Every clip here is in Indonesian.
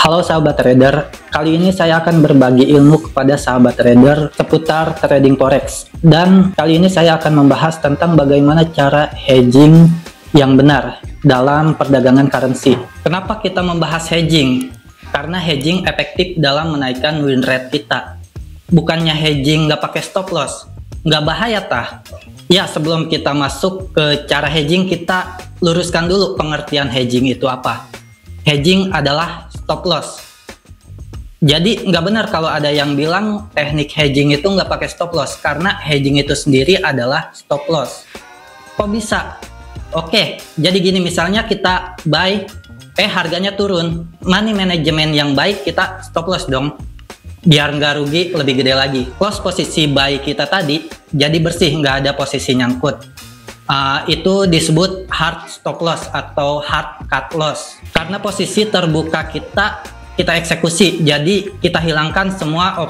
Halo sahabat trader, kali ini saya akan berbagi ilmu kepada sahabat trader seputar trading forex. Dan kali ini saya akan membahas tentang bagaimana cara hedging yang benar dalam perdagangan currency. Kenapa kita membahas hedging? Karena hedging efektif dalam menaikkan win rate kita. Bukannya hedging nggak pakai stop loss, nggak bahaya tah? Ya, sebelum kita masuk ke cara hedging, kita luruskan dulu pengertian hedging itu apa. Hedging adalah stop loss. Jadi nggak benar kalau ada yang bilang teknik hedging itu nggak pakai stop loss, karena hedging itu sendiri adalah stop loss. Kok bisa? Oke, jadi gini, misalnya kita buy, harganya turun, money management yang baik kita stop loss dong, biar nggak rugi lebih gede lagi. Close posisi buy kita tadi jadi bersih, nggak ada posisi nyangkut. Itu disebut hard stop loss atau hard cut loss, karena posisi terbuka kita eksekusi, jadi kita hilangkan semua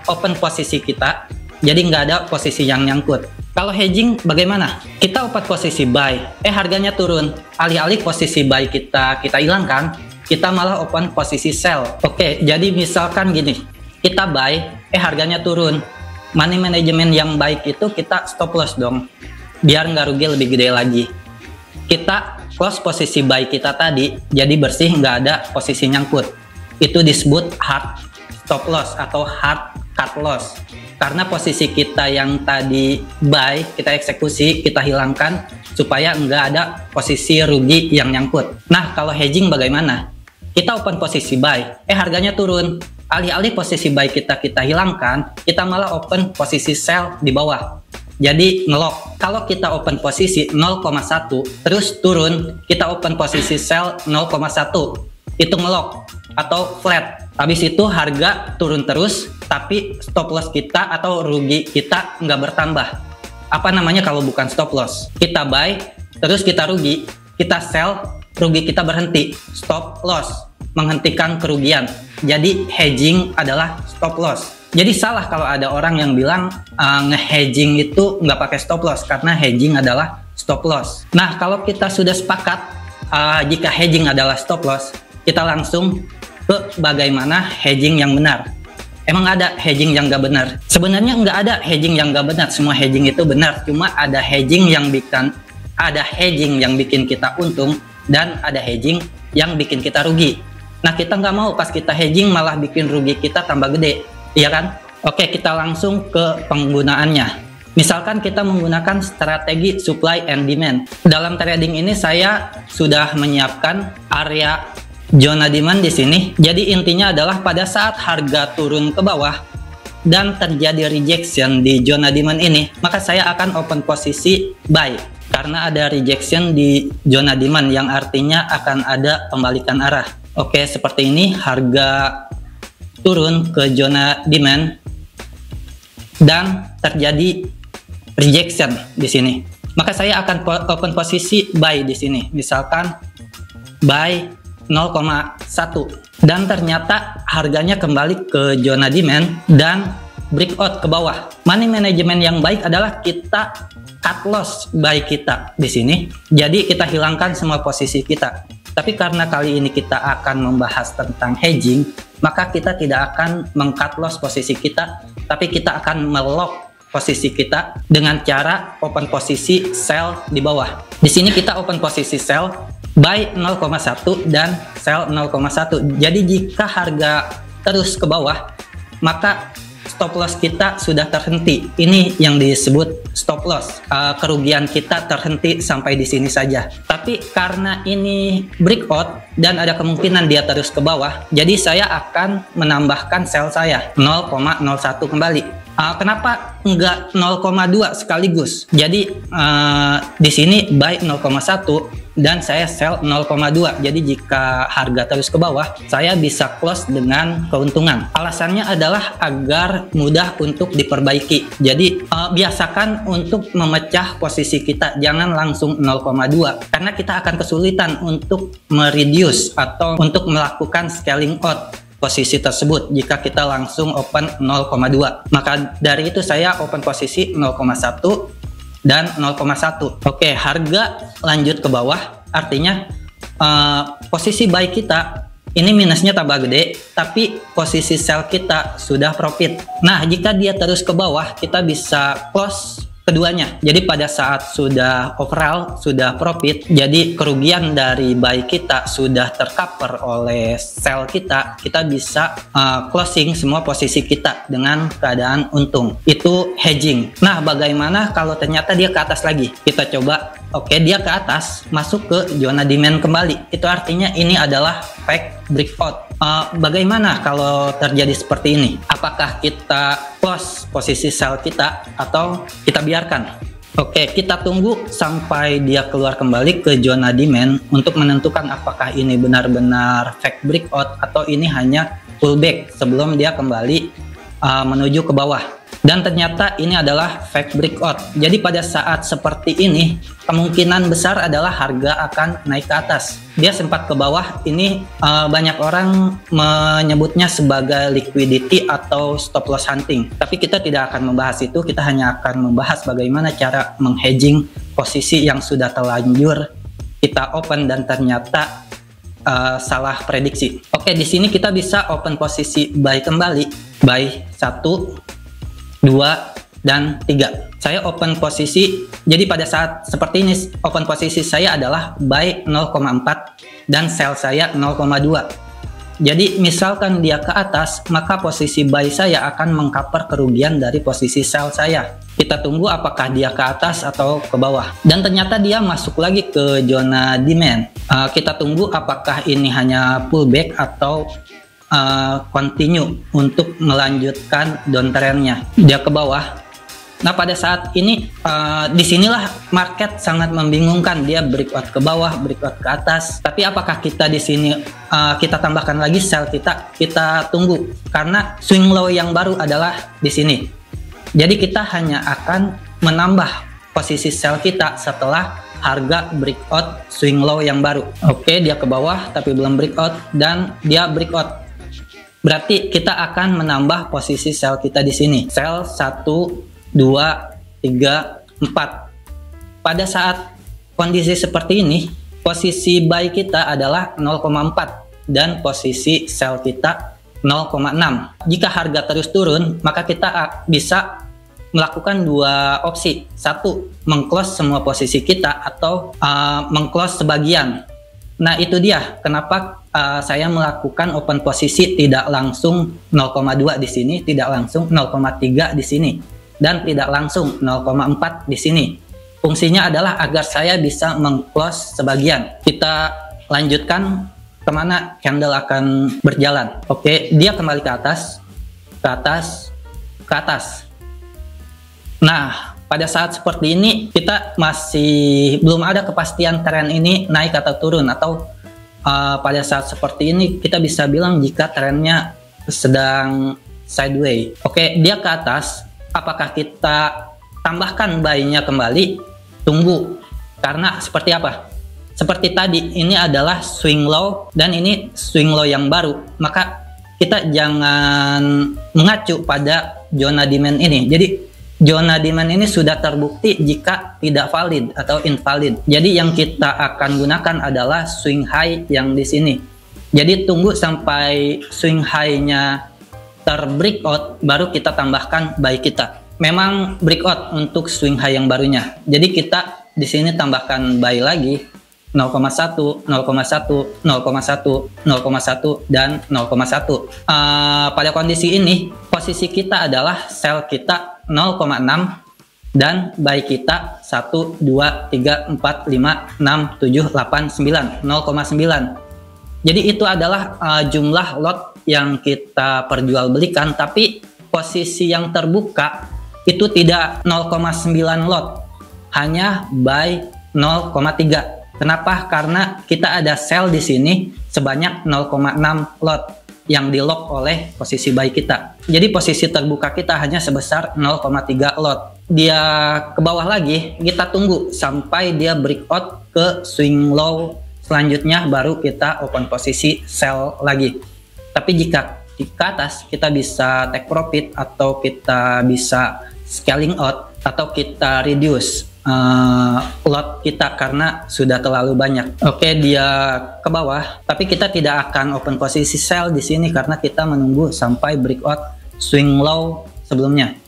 open posisi kita, jadi nggak ada posisi yang nyangkut. Kalau hedging bagaimana? Kita open posisi buy, harganya turun, alih-alih posisi buy kita hilangkan, kita malah open posisi sell. Oke, jadi misalkan gini, kita buy, harganya turun, money management yang baik itu kita stop loss dong, biar nggak rugi lebih gede lagi. Kita close posisi buy kita tadi jadi bersih, nggak ada posisi nyangkut. Itu disebut hard stop loss atau hard cut loss, karena posisi kita yang tadi buy kita eksekusi, kita hilangkan supaya nggak ada posisi rugi yang nyangkut. Nah, kalau hedging bagaimana? Kita open posisi buy, harganya turun, alih-alih posisi buy kita hilangkan, kita malah open posisi sell di bawah, jadi ngelock. Kalau kita open posisi 0,1 terus turun, kita open posisi sell 0,1, itu ngelock atau flat. Habis itu harga turun terus, tapi stop loss kita atau rugi kita nggak bertambah. Apa namanya kalau bukan stop loss? Kita buy terus kita rugi, kita sell, rugi kita berhenti. Stop loss, menghentikan kerugian. Jadi hedging adalah stop loss. Jadi salah kalau ada orang yang bilang nge-hedging itu nggak pakai stop loss, karena hedging adalah stop loss. Nah, kalau kita sudah sepakat jika hedging adalah stop loss, kita langsung ke bagaimana hedging yang benar. Emang ada hedging yang nggak benar? Sebenarnya nggak ada hedging yang nggak benar, semua hedging itu benar. Cuma ada hedging yang bikin kita untung, dan ada hedging yang bikin kita rugi. Nah, kita nggak mau pas kita hedging malah bikin rugi kita tambah gede. Iya kan? Oke, kita langsung ke penggunaannya. Misalkan kita menggunakan strategi supply and demand. Dalam trading ini saya sudah menyiapkan area zona demand di sini. Jadi intinya adalah pada saat harga turun ke bawah dan terjadi rejection di zona demand ini, maka saya akan open posisi buy. Karena ada rejection di zona demand yang artinya akan ada pembalikan arah. Oke, seperti ini harga turun ke zona demand dan terjadi rejection di sini, maka saya akan open posisi buy di sini, misalkan buy 0,1, dan ternyata harganya kembali ke zona demand dan breakout ke bawah. Money management yang baik adalah kita cut loss buy kita di sini, jadi kita hilangkan semua posisi kita. Tapi karena kali ini kita akan membahas tentang hedging, maka kita tidak akan meng-cut loss posisi kita, tapi kita akan melock posisi kita dengan cara open posisi sell di bawah. Di sini kita open posisi sell, buy 0,1 dan sell 0,1. Jadi jika harga terus ke bawah, maka stop loss kita sudah terhenti. Ini yang disebut stop loss. Kerugian kita terhenti sampai di sini saja. Tapi karena ini breakout dan ada kemungkinan dia terus ke bawah, jadi saya akan menambahkan sell saya 0,01 kembali. Kenapa enggak 0,2 sekaligus? Jadi di sini buy 0,1 dan saya sell 0,2. Jadi jika harga terus ke bawah, saya bisa close dengan keuntungan. Alasannya adalah agar mudah untuk diperbaiki. Jadi biasakan untuk memecah posisi kita, jangan langsung 0,2, karena kita akan kesulitan untuk mereduce atau untuk melakukan scaling out posisi tersebut jika kita langsung open 0,2. Maka dari itu saya open posisi 0,1 dan 0,1. Oke, harga lanjut ke bawah, artinya posisi buy kita ini minusnya tambah gede, tapi posisi sell kita sudah profit. Nah, jika dia terus ke bawah, kita bisa close keduanya. Jadi pada saat sudah overall, sudah profit, jadi kerugian dari buy kita sudah tercover oleh sell kita, kita bisa closing semua posisi kita dengan keadaan untung. Itu hedging. Nah, bagaimana kalau ternyata dia ke atas lagi? Kita coba, oke, dia ke atas, masuk ke zona demand kembali. Itu artinya ini adalah fake breakout. Bagaimana kalau terjadi seperti ini? Apakah kita close posisi sell kita atau kita biarkan? Oke, kita tunggu sampai dia keluar kembali ke zona demand untuk menentukan apakah ini benar-benar fake breakout atau ini hanya pullback sebelum dia kembali menuju ke bawah. Dan ternyata ini adalah fake breakout. Jadi pada saat seperti ini, kemungkinan besar adalah harga akan naik ke atas. Dia sempat ke bawah, ini banyak orang menyebutnya sebagai liquidity atau stop loss hunting. Tapi kita tidak akan membahas itu, kita hanya akan membahas bagaimana cara menghedging posisi yang sudah terlanjur kita open dan ternyata salah prediksi. Oke, di sini kita bisa open posisi buy kembali, buy 1, 2, dan 3. Saya open posisi, jadi pada saat seperti ini open posisi saya adalah buy 0,4 dan sell saya 0,2. Jadi misalkan dia ke atas, maka posisi buy saya akan mengcover kerugian dari posisi sell saya. Kita tunggu apakah dia ke atas atau ke bawah. Dan ternyata dia masuk lagi ke zona demand. Kita tunggu apakah ini hanya pullback atau continue untuk melanjutkan downtrendnya. Dia ke bawah. Nah, pada saat ini disinilah market sangat membingungkan. Dia breakout ke bawah, breakout ke atas. Tapi apakah kita di sini kita tambahkan lagi sell kita? Kita tunggu karena swing low yang baru adalah di sini. Jadi kita hanya akan menambah posisi sell kita setelah harga breakout swing low yang baru. Oke, dia ke bawah tapi belum breakout dan dia breakout. Berarti kita akan menambah posisi sell kita di sini. Sell 1, 2, 3, 4. Pada saat kondisi seperti ini, posisi buy kita adalah 0,4 dan posisi sell kita 0,6. Jika harga terus turun, maka kita bisa melakukan dua opsi. Satu, mengclose semua posisi kita atau mengclose sebagian. Nah, itu dia kenapa saya melakukan open posisi tidak langsung 0,2 di sini, tidak langsung 0,3 di sini, dan tidak langsung 0,4 di sini. Fungsinya adalah agar saya bisa mengclose sebagian. Kita lanjutkan kemana candle akan berjalan. Oke, dia kembali ke atas, ke atas, ke atas. Nah, pada saat seperti ini kita masih belum ada kepastian tren ini naik atau turun, atau pada saat seperti ini kita bisa bilang jika trennya sedang sideways. Oke, dia ke atas. Apakah kita tambahkan buy-nya kembali? Tunggu, karena seperti apa? Seperti tadi, ini adalah swing low dan ini swing low yang baru, maka kita jangan mengacu pada zona demand ini. Jadi zona demand ini sudah terbukti jika tidak valid atau invalid. Jadi yang kita akan gunakan adalah swing high yang di sini. Jadi tunggu sampai swing high-nya terbreakout baru kita tambahkan buy kita. Memang breakout untuk swing high yang barunya. Jadi kita di sini tambahkan buy lagi 0,1, 0,1, 0,1, 0,1, dan 0,1. Pada kondisi ini, posisi kita adalah sell kita 0,6 dan buy kita 1, 2, 3, 4, 5, 6, 7, 8, 9, 0,9. Jadi itu adalah jumlah lot yang kita perjualbelikan, tapi posisi yang terbuka itu tidak 0,9 lot, hanya buy 0,3. Kenapa? Karena kita ada sell di sini sebanyak 0,6 lot yang di lock oleh posisi buy kita. Jadi posisi terbuka kita hanya sebesar 0,3 lot. Dia ke bawah lagi, kita tunggu sampai dia breakout ke swing low selanjutnya baru kita open posisi sell lagi. Tapi jika di atas kita bisa take profit atau kita bisa scaling out atau kita reduce lot kita karena sudah terlalu banyak. Oke, dia ke bawah, tapi kita tidak akan open posisi sell di sini karena kita menunggu sampai breakout swing low sebelumnya.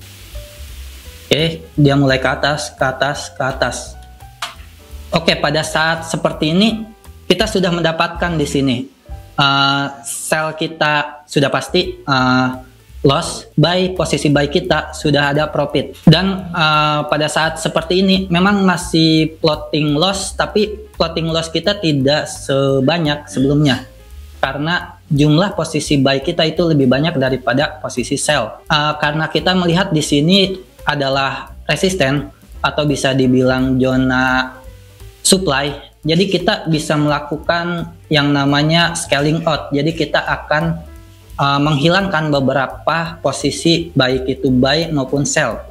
Oke, dia mulai ke atas, ke atas, ke atas. Oke, pada saat seperti ini kita sudah mendapatkan di sini sell kita sudah pasti loss, buy, posisi buy kita sudah ada profit. Dan pada saat seperti ini memang masih floating loss, tapi floating loss kita tidak sebanyak sebelumnya karena jumlah posisi buy kita itu lebih banyak daripada posisi sell. Karena kita melihat di sini adalah resisten atau bisa dibilang zona supply, jadi kita bisa melakukan yang namanya scaling out. Jadi kita akan menghilangkan beberapa posisi baik itu buy maupun sell.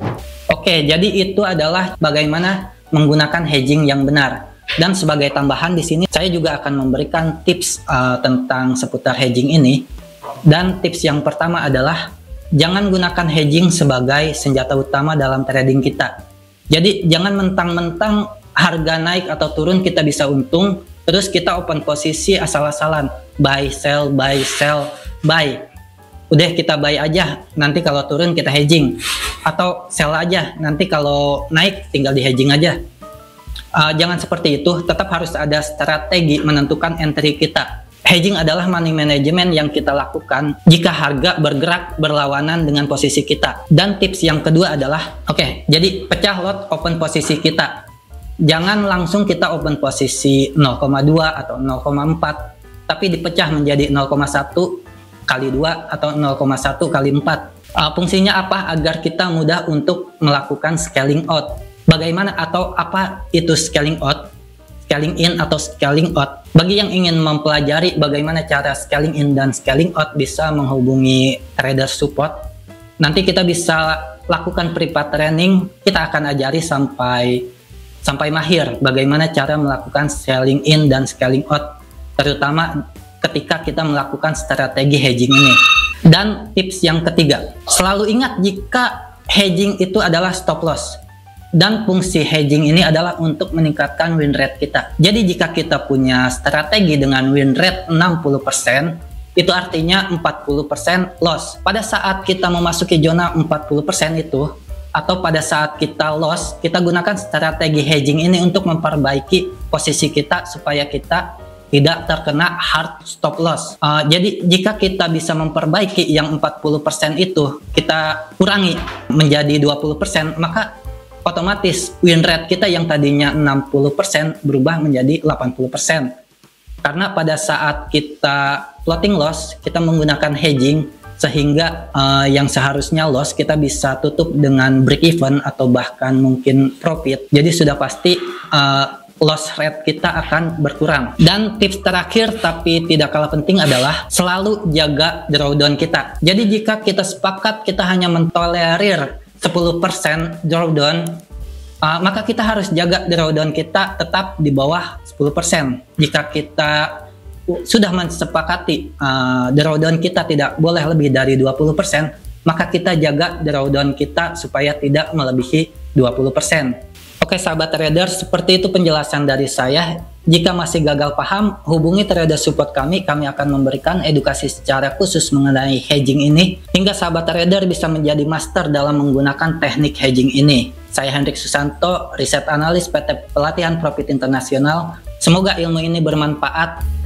Oke, jadi itu adalah bagaimana menggunakan hedging yang benar. Dan sebagai tambahan di sini saya juga akan memberikan tips tentang seputar hedging ini. Dan tips yang pertama adalah jangan gunakan hedging sebagai senjata utama dalam trading kita. Jadi jangan mentang-mentang harga naik atau turun kita bisa untung, terus kita open posisi asal-asalan, buy sell buy. Udah kita buy aja, nanti kalau turun kita hedging, atau sell aja, nanti kalau naik tinggal di hedging aja. Jangan seperti itu, tetap harus ada strategi menentukan entry kita. Hedging adalah money management yang kita lakukan jika harga bergerak berlawanan dengan posisi kita. Dan tips yang kedua adalah, jadi pecah lot open posisi kita. Jangan langsung kita open posisi 0,2 atau 0,4, tapi dipecah menjadi 0,1 kali 2 atau 0,1 kali 4. Fungsinya apa? Agar kita mudah untuk melakukan scaling out. Bagaimana atau apa itu scaling out? Scaling in atau scaling out? Bagi yang ingin mempelajari bagaimana cara scaling in dan scaling out, bisa menghubungi trader support. Nanti kita bisa lakukan private training, kita akan ajari sampai mahir bagaimana cara melakukan scaling in dan scaling out, terutama ketika kita melakukan strategi hedging ini. Dan tips yang ketiga, selalu ingat jika hedging itu adalah stop loss, dan fungsi hedging ini adalah untuk meningkatkan win rate kita. Jadi jika kita punya strategi dengan win rate 60%, itu artinya 40% loss. Pada saat kita memasuki zona 40% itu, atau pada saat kita loss, kita gunakan strategi hedging ini untuk memperbaiki posisi kita supaya kita tidak terkena hard stop loss. Jadi jika kita bisa memperbaiki yang 40% itu, kita kurangi menjadi 20%, maka otomatis win rate kita yang tadinya 60% berubah menjadi 80%. Karena pada saat kita floating loss, kita menggunakan hedging, sehingga yang seharusnya loss kita bisa tutup dengan break even atau bahkan mungkin profit. Jadi sudah pasti loss rate kita akan berkurang. Dan tips terakhir tapi tidak kalah penting adalah selalu jaga drawdown kita. Jadi jika kita sepakat kita hanya mentolerir 10% drawdown, maka kita harus jaga drawdown kita tetap di bawah 10%. Jika kita sudah mensepakati drawdown kita tidak boleh lebih dari 20%, maka kita jaga drawdown kita supaya tidak melebihi 20%. Oke sahabat trader, seperti itu penjelasan dari saya. Jika masih gagal paham, hubungi trader support kami akan memberikan edukasi secara khusus mengenai hedging ini, hingga sahabat trader bisa menjadi master dalam menggunakan teknik hedging ini. Saya Hendrik Susanto, riset analis PT Pelatihan Profit Internasional. Semoga ilmu ini bermanfaat.